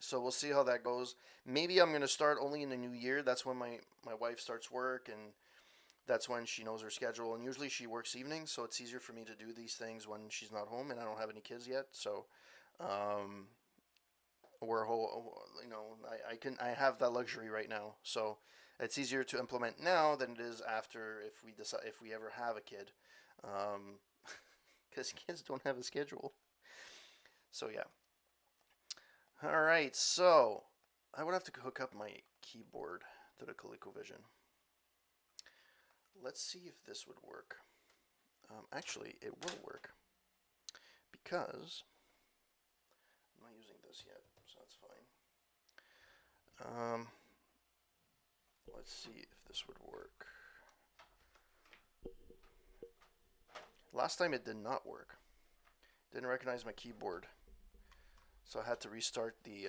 So we'll see how that goes. Maybe I'm gonna start only in the new year. That's when my wife starts work, and that's when she knows her schedule. And usually she works evenings, so it's easier for me to do these things when she's not home, and I don't have any kids yet. So um, we're whole, I have that luxury right now. So it's easier to implement now than it is after if we decide if we ever have a kid, because kids don't have a schedule. So yeah. All right. So I would have to hook up my keyboard to the ColecoVision. Let's see if this would work. Actually, it will work because I'm not using this yet, so that's fine. Let's see if this would work. Last time it did not work. Didn't recognize my keyboard, so I had to restart the.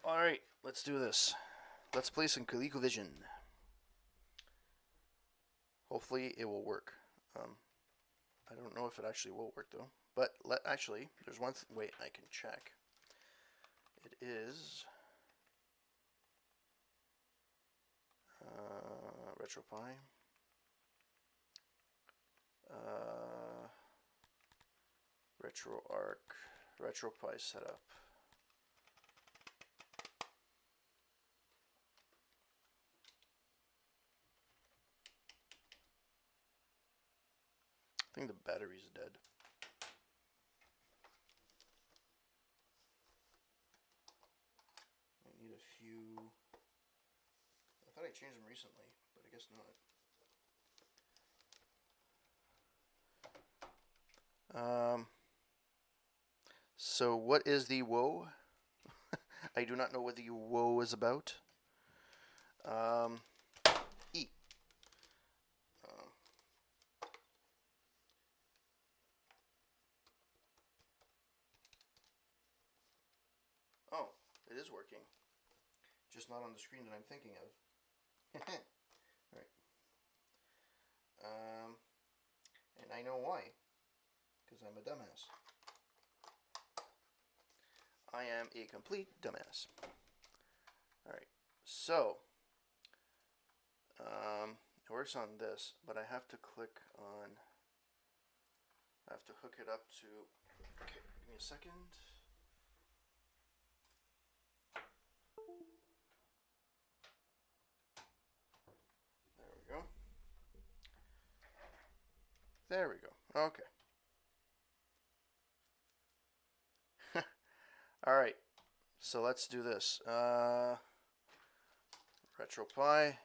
All right, let's do this. Let's play some ColecoVision. Hopefully, it will work. I don't know if it actually will work though. But actually, there's one way I can check. It is RetroPie. RetroArch, RetroPie setup. I think the battery's dead. I need a few. I thought I changed them recently, but I guess not. So what is the woe? I do not know what the woe is about. E. Oh, it is working. Just not on the screen that I'm thinking of. Alright. And I know why. Because I'm a dumbass. I am a complete dumbass. Alright, so it works on this, but I have to click on, I have to hook it up to, okay, give me a second. There we go. There we go. Okay. All right. So let's do this. RetroPie.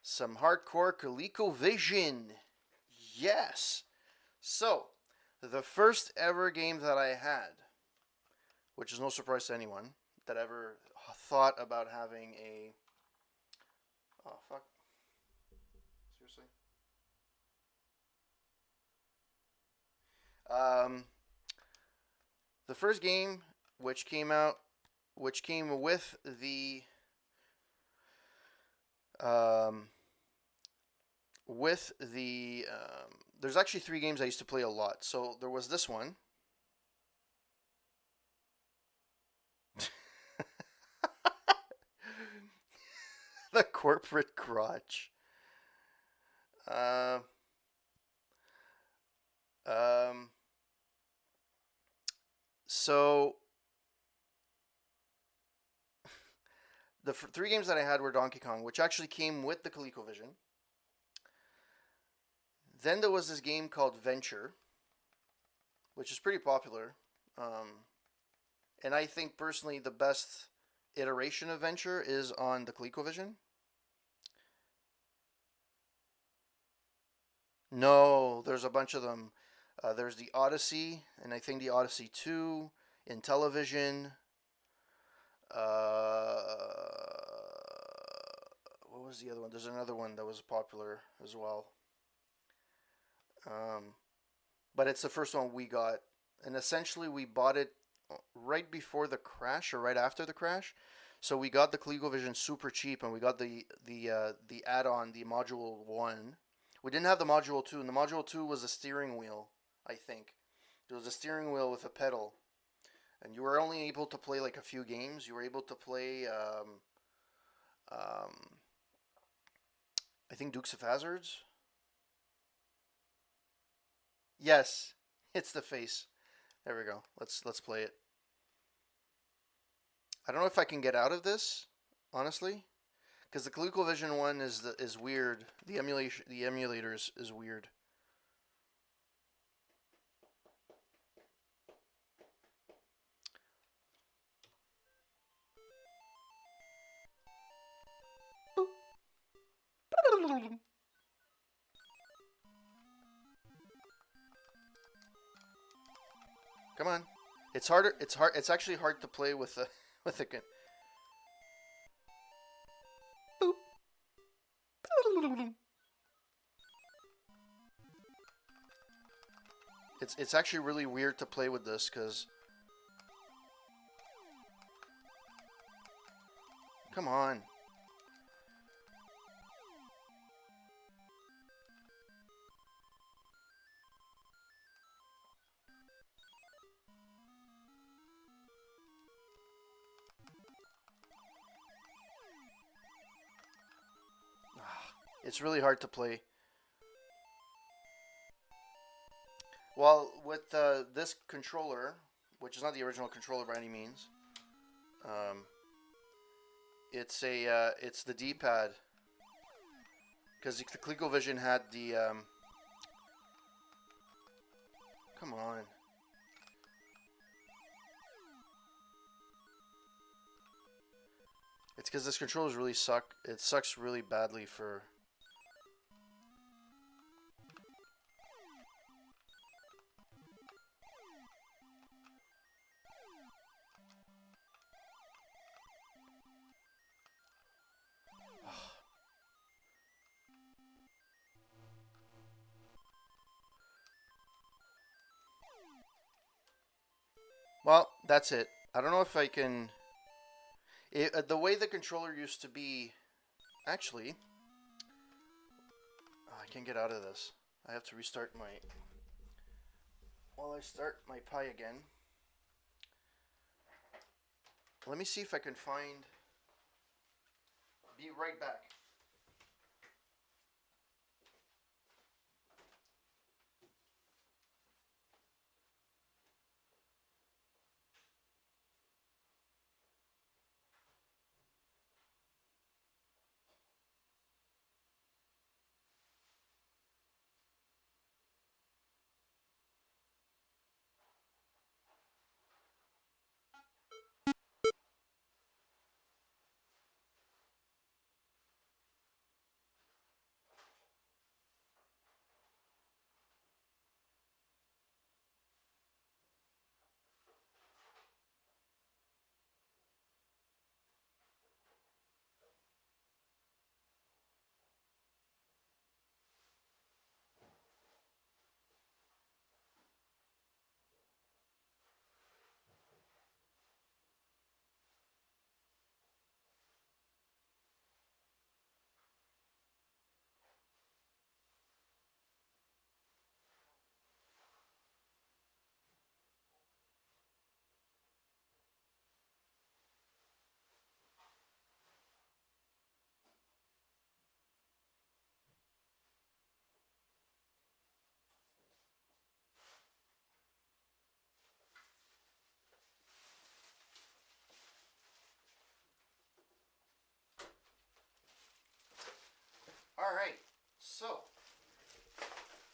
Some hardcore ColecoVision. Yes. So, the first ever game that I had, which is no surprise to anyone that ever thought about having a. Oh, fuck. Seriously? The first game which came out, which came with the um, there's actually three games I used to play a lot. So there was this one. The corporate crotch. Uh, um, so the three games that I had were Donkey Kong, which actually came with the ColecoVision. Then there was this game called Venture, which is pretty popular. And I think personally the best iteration of Venture is on the ColecoVision. No, there's a bunch of them. There's the Odyssey, and I think the Odyssey 2 in television. What was the other one? There's another one that was popular as well. Um, but it's the first one we got, and essentially we bought it right before the crash or right after the crash. So we got the ColecoVision super cheap, and we got the add-on, the module one, We didn't have the Module 2, and the Module 2 was a steering wheel, I think. It was a steering wheel with a pedal. And you were only able to play like a few games. You were able to play, um, I think, Dukes of Hazzards. Yes, it's the face. There we go. Let's play it. I don't know if I can get out of this, honestly, because the ColecoVision one is weird. The emulator is weird. Come on. It's harder. It's hard. It's actually hard to play with a with a. It's actually really weird to play with this because. Come on. It's really hard to play. Well, with this controller, which is not the original controller by any means, um, it's the D-pad because the ColecoVision had the come on. It's because this controller really suck. It sucks really badly for. Well, that's it. I don't know if I can. The way the controller used to be, actually, oh, I can't get out of this. I have to restart my. While I start my Pi again, let me see if I can find. Be right back. All right. So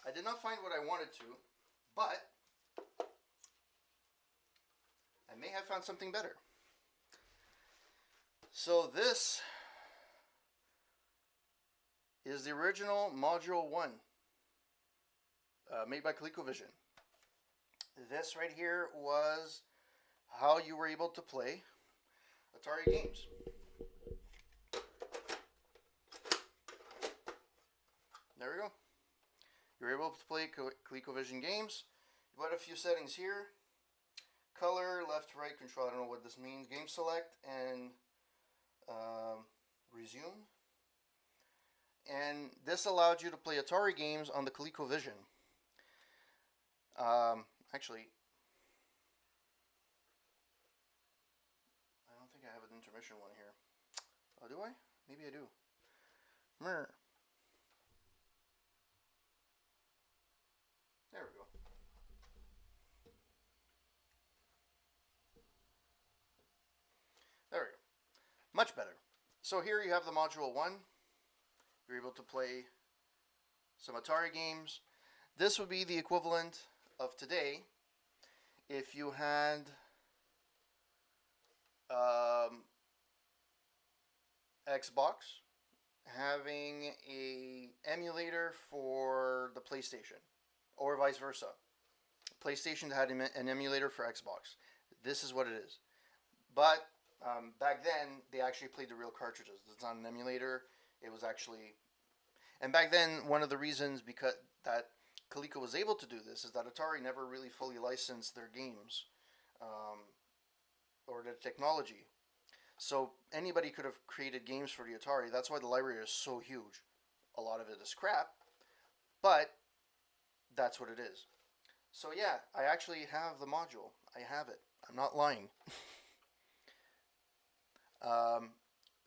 I did not find what I wanted to, but I may have found something better. So this is the original Module 1 made by ColecoVision. This right here was how you were able to play Atari games. There we go. You were able to play ColecoVision games. You got a few settings here. Color, left, right, control. I don't know what this means. Game select and resume. and this allowed you to play Atari games on the ColecoVision. Actually, I don't think I have an intermission one here. Oh, do I? Maybe I do. There we go. There we go. Much better. So here you have the module 1. You're able to play some Atari games. This would be the equivalent of today if you had Xbox having a emulator for the PlayStation, or vice versa. PlayStation had an emulator for Xbox. This is what it is. But back then, they actually played the real cartridges. It's not an emulator. It was actually, and back then, one of the reasons because that Coleco was able to do this is that Atari never really fully licensed their games or the technology. So anybody could have created games for the Atari. That's why the library is so huge. A lot of it is crap, but that's what it is. So yeah, I actually have the module. I have it. I'm not lying.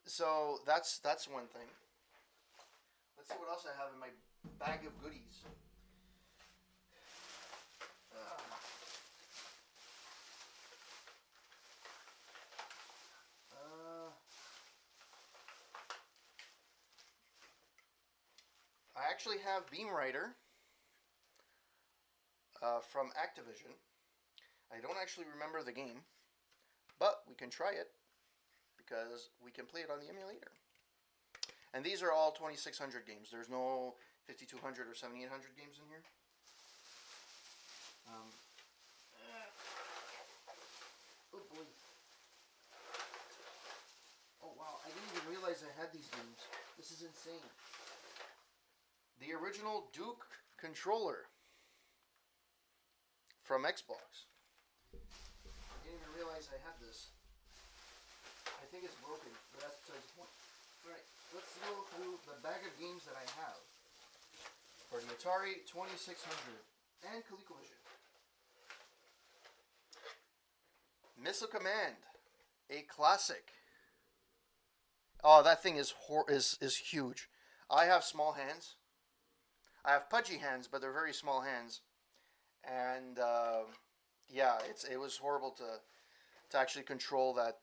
So that's one thing. Let's see what else I have in my bag of goodies. I actually have Beam Rider from Activision. I don't actually remember the game, but we can try it because we can play it on the emulator. And these are all 2600 games. There's no 5200 or 7800 games in here. Oh boy. Oh wow, I didn't even realize I had these games. This is insane. The original Duke controller from Xbox. I didn't even realize I had this. I think it's broken, but that's besides the point. Alright, let's go through the bag of games that I have for the Atari 2600 and ColecoVision. Missile Command, a classic. Oh, that thing is huge. I have small hands. I have pudgy hands, but they're very small hands. And yeah, it was horrible to actually control that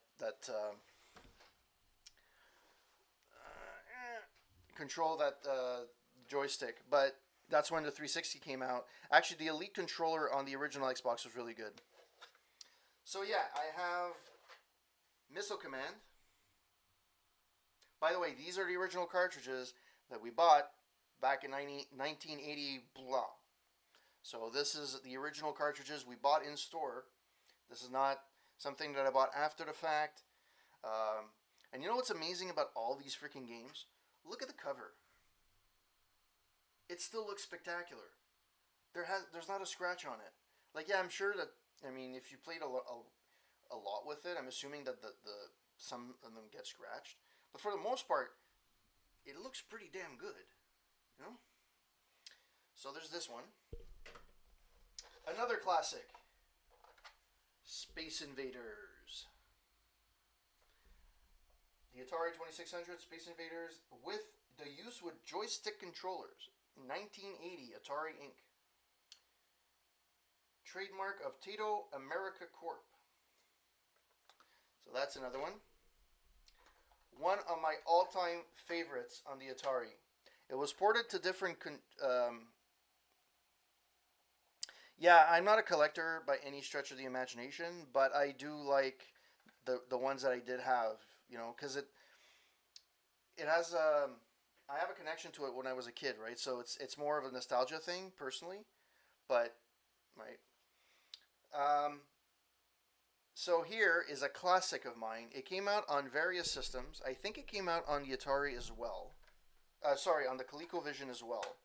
joystick. But that's when the 360 came out. Actually, the Elite controller on the original Xbox was really good. So yeah, I have Missile Command. By the way, these are the original cartridges that we bought back in 1980. Blah. So this is the original cartridges we bought in store. This is not something that I bought after the fact. And you know what's amazing about all these freaking games? Look at the cover. It still looks spectacular. There's not a scratch on it. Like, yeah, I'm sure that, I mean, if you played a lot with it, I'm assuming that the some of them get scratched. But for the most part, it looks pretty damn good. You know? So there's this one. Another classic. Space Invaders. The Atari 2600 Space Invaders with the use with joystick controllers. 1980, Atari Inc. Trademark of Taito America Corp. So that's another one. One of my all-time favorites on the Atari. It was ported to different... yeah, I'm not a collector by any stretch of the imagination, but I do like the ones that I did have, you know, because it has I have a connection to it when I was a kid, right? So it's more of a nostalgia thing personally, but right. So here is a classic of mine. It came out on various systems. I think it came out on the Atari as well. Sorry, on the ColecoVision as well.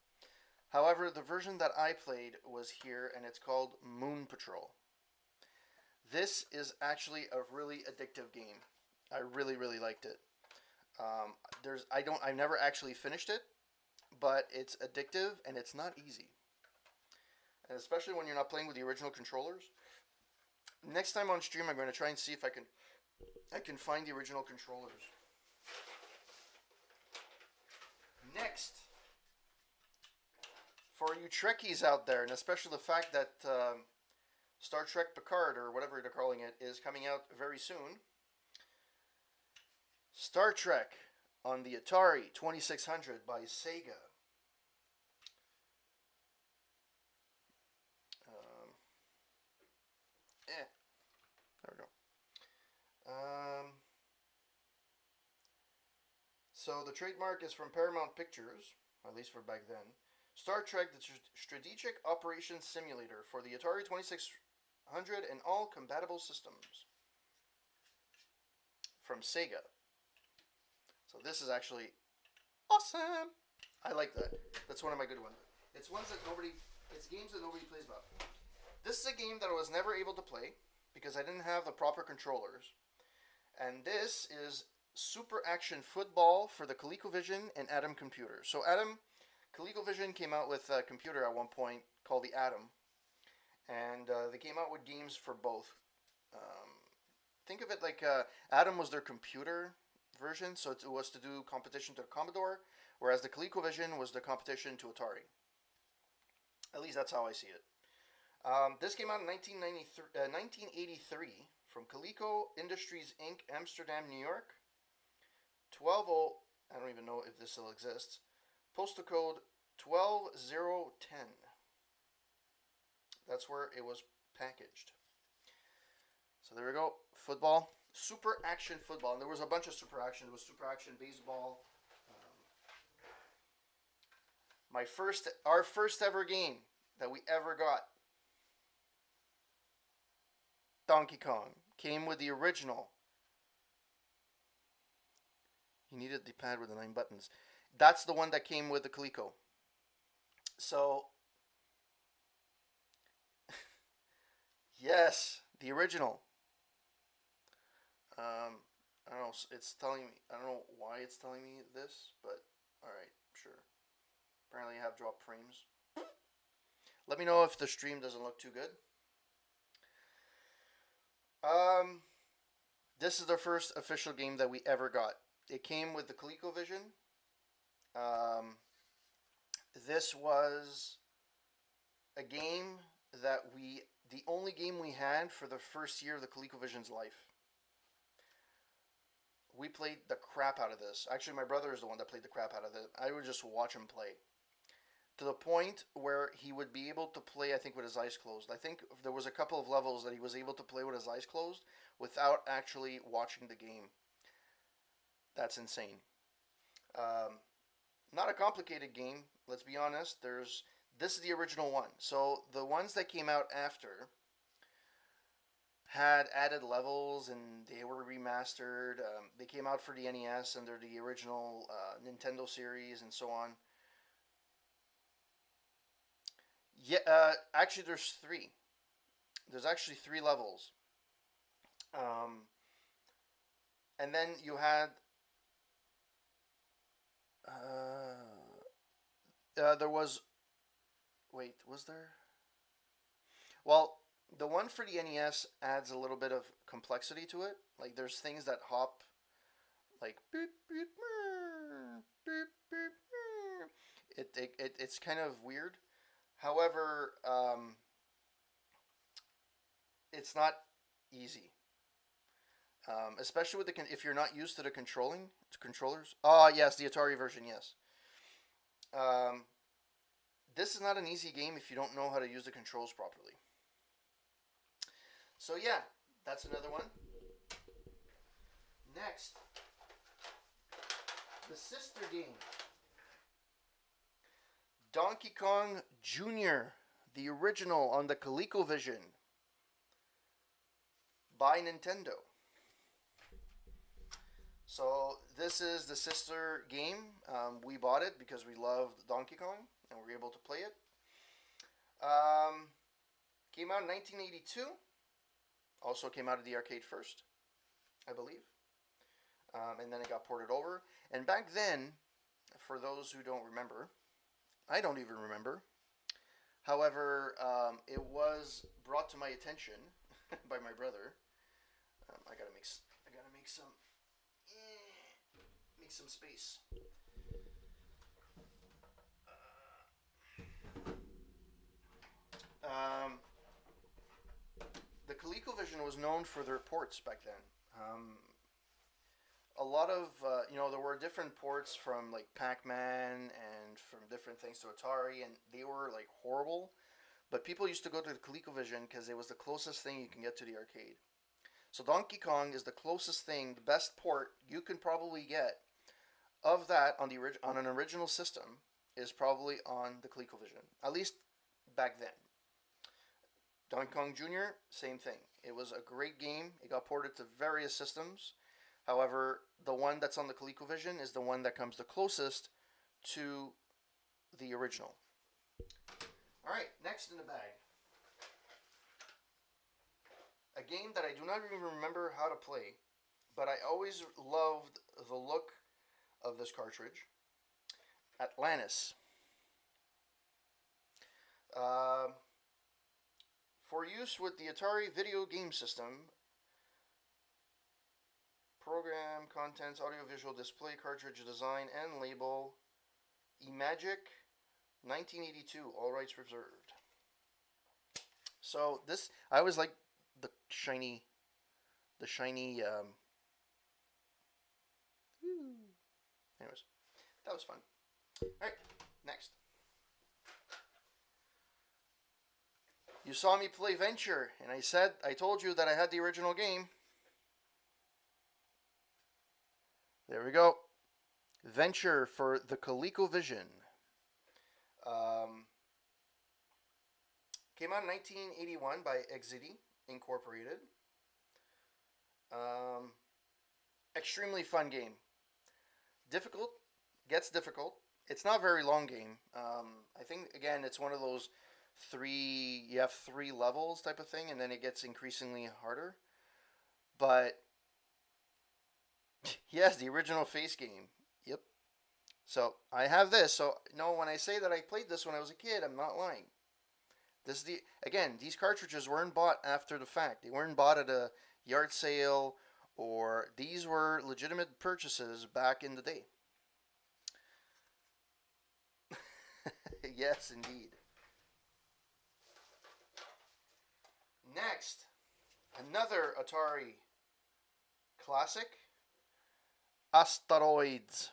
However, the version that I played was here, and it's called Moon Patrol. This is actually a really addictive game. I really, really liked it. I've never actually finished it. but it's addictive and it's not easy. And especially when you're not playing with the original controllers. Next time on stream, I'm going to try and see if I can find the original controllers. Next, for you Trekkies out there, and especially the fact that Star Trek Picard, or whatever they're calling it, is coming out very soon. Star Trek on the Atari 2600 by Sega. There we go. So the trademark is from Paramount Pictures, at least for back then. Star Trek: The Strategic Operations Simulator for the Atari 2600 and all compatible systems. From Sega. So this is actually awesome. I like that. That's one of my good ones. It's games that nobody plays about. This is a game that I was never able to play because I didn't have the proper controllers. And this is Super Action Football for the ColecoVision and Atom computer. So ColecoVision came out with a computer at one point called the Atom. And they came out with games for both. Think of it like Atom was their computer version, so it was to do competition to the Commodore, whereas the ColecoVision was the competition to Atari. At least that's how I see it. This came out in 1983 from Coleco Industries Inc., Amsterdam, New York. 120, I don't even know if this still exists. Postal code 12010. That's where it was packaged. So there we go. Football. Super Action Football. And there was a bunch of Super Action. There was Super Action Baseball. Our first ever game that we ever got. Donkey Kong. Came with the original. You needed the pad with the 9 buttons. That's the one that came with the Coleco. So, yes, the original. I don't know. It's telling me. I don't know why it's telling me this, but all right, sure. Apparently, I have dropped frames. Let me know if the stream doesn't look too good. This is the first official game that we ever got. It came with the ColecoVision. This was a game that the only game we had for the first year of the ColecoVision's life. We played the crap out of this. Actually, my brother is the one that played the crap out of it. I would just watch him play. To the point where he would be able to play, I think, with his eyes closed. I think there was a couple of levels that he was able to play with his eyes closed without actually watching the game. That's insane. Not a complicated game, let's be honest. This is the original one. So the ones that came out after had added levels and they were remastered. They came out for the NES under the original Nintendo series and so on. Yeah, actually, there's 3. There's actually 3 levels. And then you had. There was. Wait, was there? Well, the one for the NES adds a little bit of complexity to it. Like, there's things that hop, like beep beep beep beep. It's kind of weird. However, it's not easy, especially with if you're not used to the controllers. Yes, the Atari version, yes. This is not an easy game if you don't know how to use the controls properly. So yeah, that's another one. Next, the sister game. Donkey Kong Jr., the original on the ColecoVision by Nintendo. So this is the sister game. We bought it because we loved Donkey Kong and we were able to play it. Came out in 1982. Also came out of the arcade first, I believe. And then it got ported over. And back then, for those who don't remember, I don't even remember. However, it was brought to my attention by my brother. I gotta make some space. Um, the ColecoVision was known for their ports back then. A lot of there were different ports from like Pac-Man and from different things to Atari, and they were like horrible. But people used to go to the ColecoVision because it was the closest thing you can get to the arcade. So Donkey Kong is the closest thing, the best port you can probably get of that on on an original system is probably on the ColecoVision. At least back then. Donkey Kong Jr. Same thing. It was a great game. It got ported to various systems. However, the one that's on the ColecoVision is the one that comes the closest to the original. All right, next in the bag. A game that I do not even remember how to play, but I always loved the look of this cartridge. Atlantis. For use with the Atari video game system, program, contents, audiovisual display, cartridge design, and label, Imagic, 1982, all rights reserved. So this, I always like the shiny, anyways, that was fun. All right, next. You saw me play Venture, and I told you that I had the original game. There we go. Venture for the ColecoVision. Came out in 1981 by Exidy Incorporated. Extremely fun game. Difficult. Gets difficult. It's not a very long game. I think, again, it's one of those you have three levels type of thing, and then it gets increasingly harder. But yes, the original Face game. Yep. So I have this. So no, when I say that I played this when I was a kid, I'm not lying. This is these cartridges weren't bought after the fact. They weren't bought at a yard sale, or these were legitimate purchases back in the day. Yes, indeed. Next, another Atari classic, Asteroids.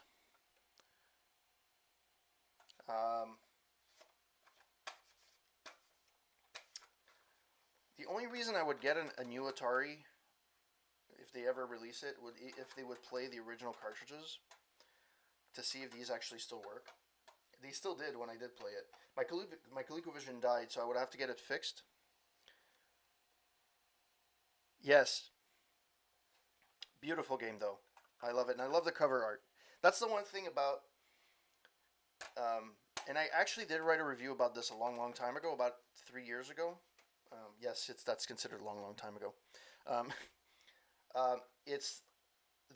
The only reason I would get a new Atari, if they ever release it, would if they would play the original cartridges to see if these actually still work. They still did when I did play it. My ColecoVision died, so I would have to get it fixed. Yes, beautiful game though. I love it, and I love the cover art. That's the one thing about. And I actually did write a review about this a long, long time ago, about 3 years ago. Yes, that's considered a long, long time ago. Um, it's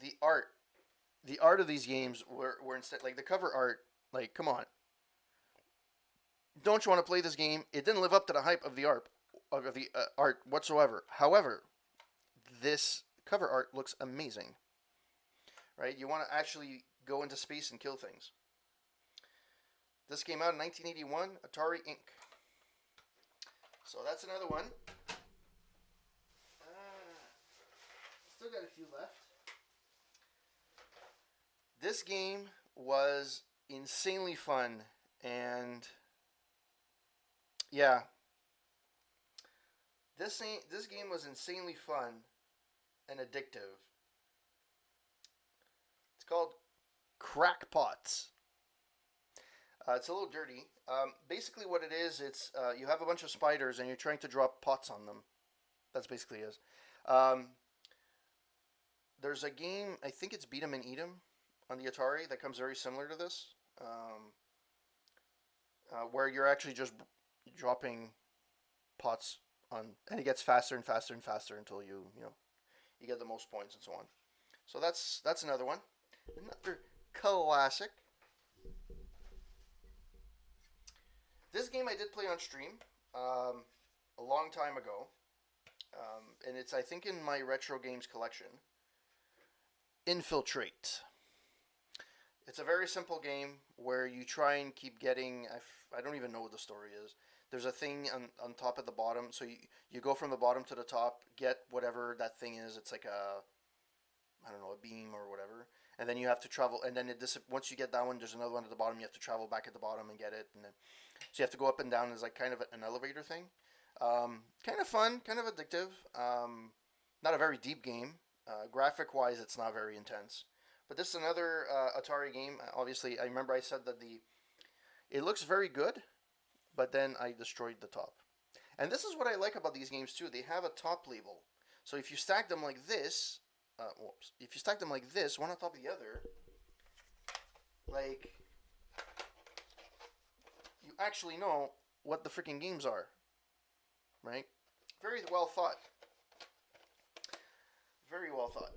the art. The art of these games were instead like the cover art. Like, come on, don't you want to play this game? It didn't live up to the hype of the art whatsoever. However, this cover art looks amazing. Right? You want to actually go into space and kill things. This came out in 1981, Atari Inc. So that's another one. Still got a few left. This game was insanely fun, and yeah, this game was insanely fun and addictive. It's called Crackpots. It's a little dirty. Basically, what it is, it's you have a bunch of spiders and you're trying to drop pots on them. That's basically it. There's a game, I think it's Beat 'em and Eat 'em on the Atari that comes very similar to this, where you're actually just dropping pots on, and it gets faster and faster and faster until you get the most points and so on. So that's another one, another classic. This game I did play on stream a long time ago, and it's I think in my retro games collection. Infiltrate. It's a very simple game where you try and keep getting. I don't even know what the story is. There's a thing on top at the bottom, so you go from the bottom to the top, get whatever that thing is. It's like a I don't know, a beam or whatever. And then you have to travel, and then once you get that one, there's another one at the bottom. You have to travel back at the bottom and get it, and then so you have to go up and down. It's like kind of an elevator thing. Kind of fun, kind of addictive. Not a very deep game. Graphic wise, it's not very intense. But this is another Atari game. Obviously, I remember I said that it looks very good, but then I destroyed the top. And this is what I like about these games too. They have a top label. So if you stack them like this, if you stack them like this, one on top of the other, like you actually know what the freaking games are, right? Very well thought. Very well thought.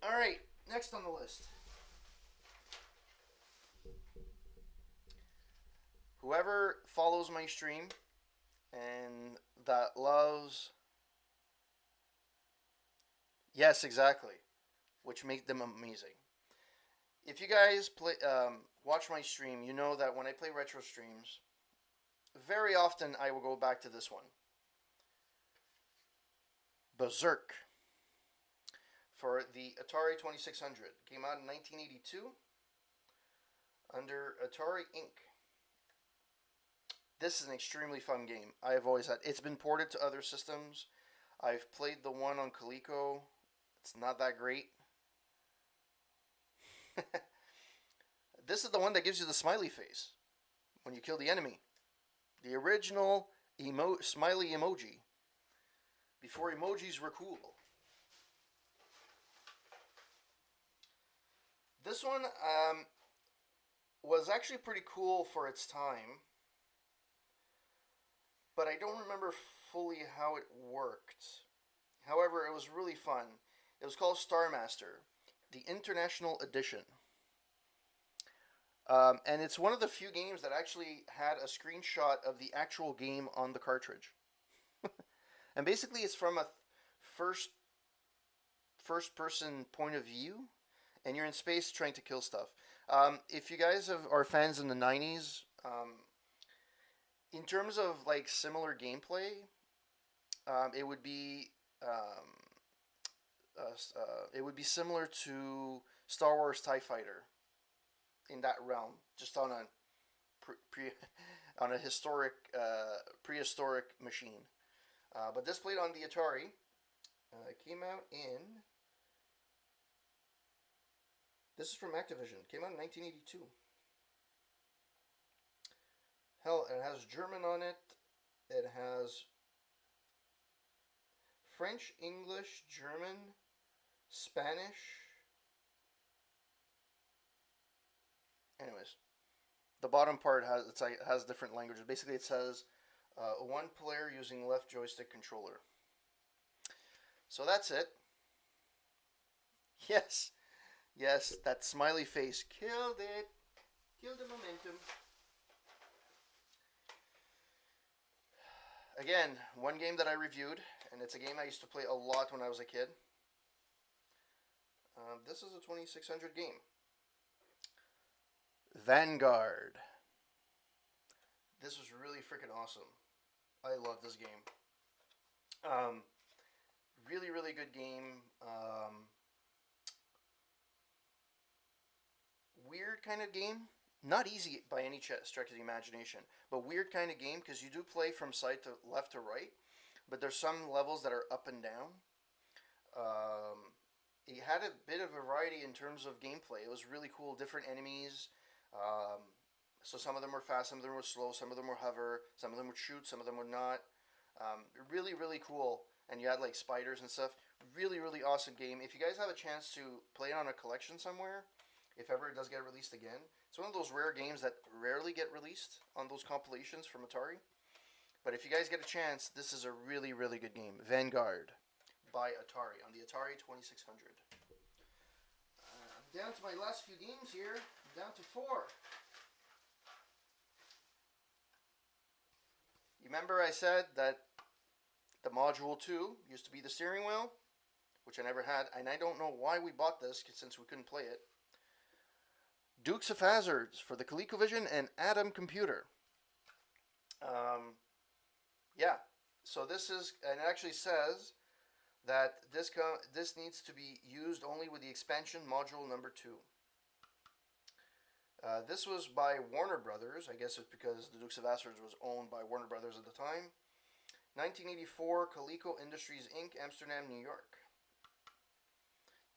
All right, next on the list. Whoever follows my stream and that loves. Yes, exactly. Which make them amazing. If you guys watch my stream, you know that when I play retro streams, very often I will go back to this one. Berserk. For the Atari 2600. Came out in 1982 under Atari Inc. This is an extremely fun game. I've always had. It's been ported to other systems. I've played the one on Coleco. It's not that great. This is the one that gives you the smiley face when you kill the enemy. The original smiley emoji. Before emojis were cool. This one was actually pretty cool for its time, but I don't remember fully how it worked. However, it was really fun. It was called Star Master, the International Edition. And it's one of the few games that actually had a screenshot of the actual game on the cartridge. And basically it's from a first person point of view, and you're in space trying to kill stuff. If you guys are fans in the 90s, in terms of like similar gameplay, it would be similar to Star Wars TIE Fighter in that realm, just on a on a historic prehistoric machine. But this played on the Atari. It came out in. This is from Activision. It came out in 1982. Hell, it has German on it. It has French, English, German, Spanish. Anyways, the bottom part has different languages. Basically, it says one player using left joystick controller. So that's it. Yes, yes, that smiley face killed it. Killed the momentum. Again, one game that I reviewed, and it's a game I used to play a lot when I was a kid. This is a 2600 game. Vanguard. This was really freaking awesome. I love this game. Really, really good game. Weird kind of game. Not easy by any stretch of the imagination, but weird kind of game because you do play from side to left to right, but there's some levels that are up and down. It had a bit of variety in terms of gameplay. It was really cool. Different enemies. So some of them were fast, some of them were slow, some of them were hover, some of them would shoot, some of them would not. Really, really cool. And you had like spiders and stuff. Really, really awesome game. If you guys have a chance to play it on a collection somewhere, if ever it does get released again, it's one of those rare games that rarely get released on those compilations from Atari. But if you guys get a chance, this is a really, really good game. Vanguard by Atari on the Atari 2600. I'm down to my last few games here. I'm down to 4. You remember I said that the Module 2 used to be the steering wheel, which I never had, and I don't know why we bought this since we couldn't play it. Dukes of Hazzards for the ColecoVision and Atom computer. Um, yeah, so this is, and it actually says that this needs to be used only with the expansion module number 2. This was by Warner Brothers. I guess it's because the Dukes of Hazzard was owned by Warner Brothers at the time. 1984, Coleco Industries Inc., Amsterdam, New York.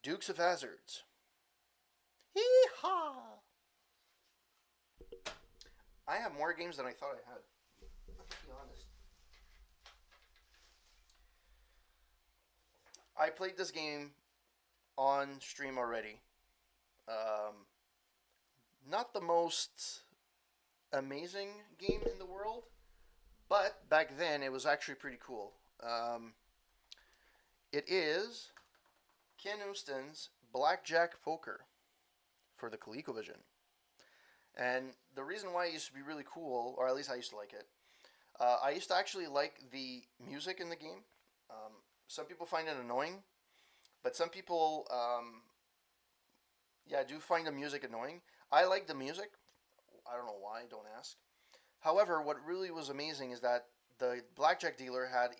Dukes of Hazzards. Hee-haw! I have more games than I thought I had. Let's be honest. I played this game on stream already. Not the most amazing game in the world, but back then it was actually pretty cool. It is Ken Houston's Blackjack Poker for the ColecoVision. And the reason why it used to be really cool, or at least I used to like it, I used to actually like the music in the game. Some people find it annoying, but some people, do find the music annoying. I like the music. I don't know why, don't ask. However, what really was amazing is that the blackjack dealer had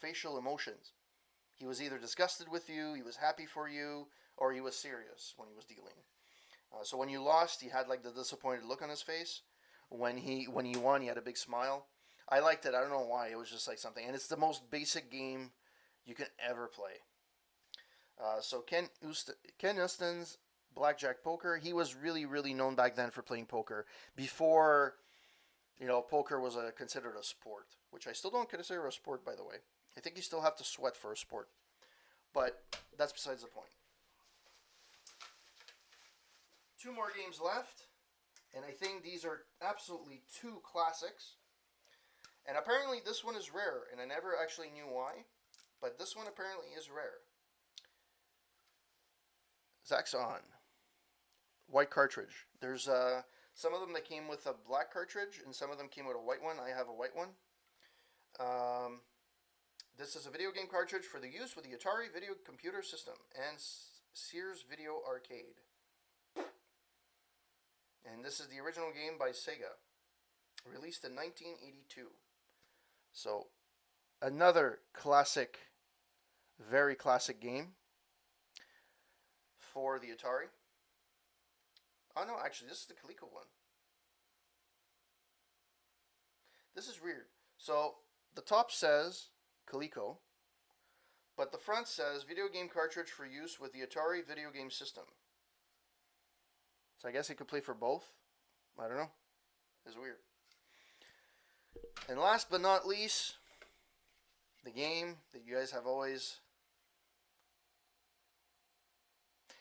facial emotions. He was either disgusted with you, he was happy for you, or he was serious when he was dealing. So when you lost, he had like the disappointed look on his face. When he won, he had a big smile. I liked it. I don't know why. It was just like something, and it's the most basic game you can ever play. So Ken Houston's Blackjack Poker. He was really, really known back then for playing poker before, poker was considered a sport, which I still don't consider a sport, by the way. I think you still have to sweat for a sport, but that's besides the point. 2 more games left, and I think these are absolutely 2 classics. And apparently this one is rare, and I never actually knew why, but this one apparently is rare. Zaxxon. White cartridge. There's some of them that came with a black cartridge, and some of them came with a white one. I have a white one. This is a video game cartridge for the use with the Atari video computer system and Sears Video Arcade. And this is the original game by Sega, released in 1982. So, another classic, very classic game for the Atari. Oh no, actually, this is the Coleco one. This is weird. So, the top says Coleco, but the front says video game cartridge for use with the Atari video game system. So I guess it could play for both. I don't know. It's weird. And last but not least, the game that you guys have always...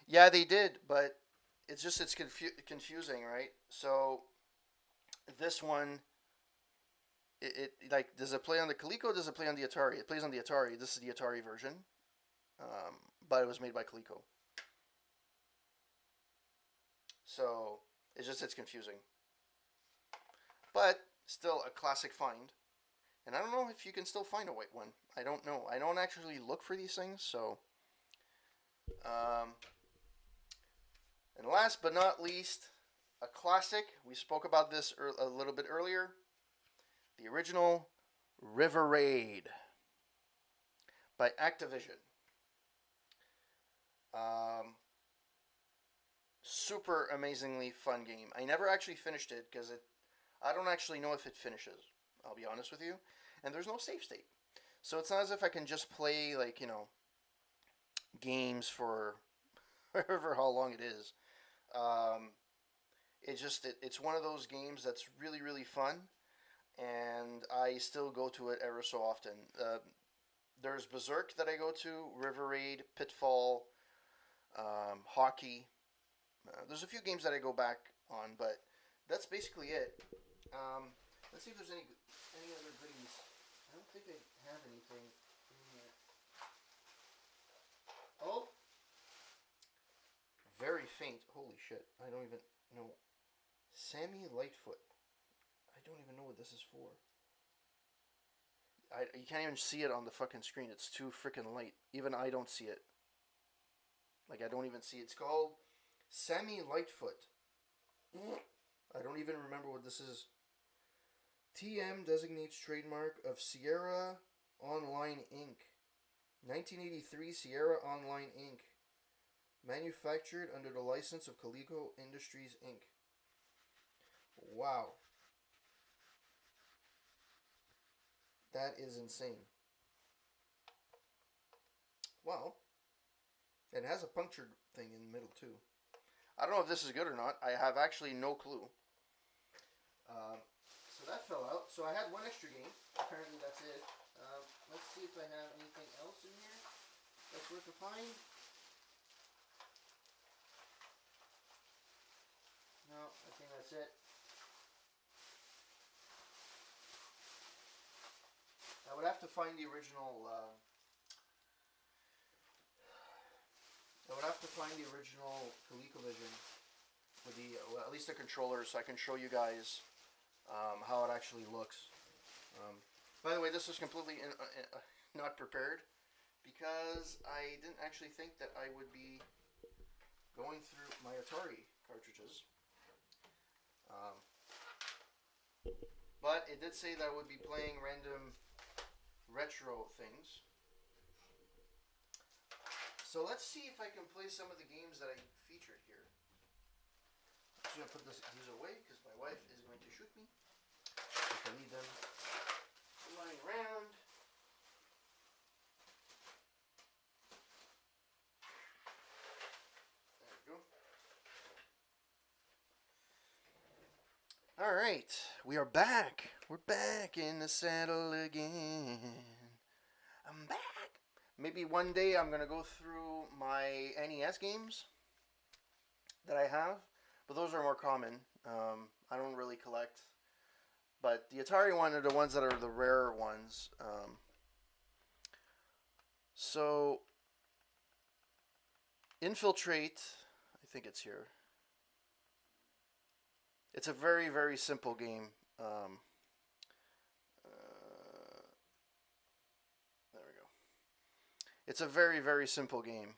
Yeah, they did, but it's confusing, right? So this one, it like, does it play on the Coleco? Does it play on the Atari? It plays on the Atari. This is the Atari version, but it was made by Coleco. So it's confusing, but still a classic find. And I don't know if you can still find a white one. I don't know. I don't actually look for these things. So, and last but not least, a classic. We spoke about this a little bit earlier. The original River Raid by Activision. Super amazingly fun game. I never actually finished it because I don't actually know if it finishes. I'll be honest with you. And there's no save state. So it's not as if I can just play, like, games for however how long it is. It's one of those games that's really, really fun. And I still go to it ever so often. There's Berserk that I go to, River Raid, Pitfall, Hockey. There's a few games that I go back on, but that's basically it. Let's see if there's any other goodies. I don't think I have anything in here. Oh! Very faint. Holy shit. I don't even know. Sammy Lightfoot. I I don't even know what this is for. You can't even see it on the fucking screen. It's too freaking light. Even I don't see it. Like, I don't even see it. It's called Semi Lightfoot. I don't even remember what this is. TM designates trademark of Sierra Online Inc. 1983 Sierra Online Inc. Manufactured under the license of Coleco Industries Inc. Wow. That is insane. Well, it has a punctured thing in the middle too. I don't know if this is good or not. I have actually no clue. So that fell out. So I had one extra game. Apparently that's it. Let's see if I have anything else in here that's worth a find. No, I think that's it. I would have to find the original. I would have to find the original ColecoVision with the, well, at least the controller, so I can show you guys how it actually looks. By the way, this was completely not prepared because I didn't actually think that I would be going through my Atari cartridges. But it did say that I would be playing random retro things. So let's see if I can play some of the games that I featured here. I'm just going to put these away because my wife is going to shoot me if I leave them lying around. There we go. All right, we are back. We're back in the saddle again. I'm back. Maybe one day I'm going to go through my NES games that I have, but those are more common. I don't really collect. But the Atari one are the ones that are the rarer ones. So, Infiltrate, I think it's here. It's a very, very simple game. There we go. It's a very, very simple game.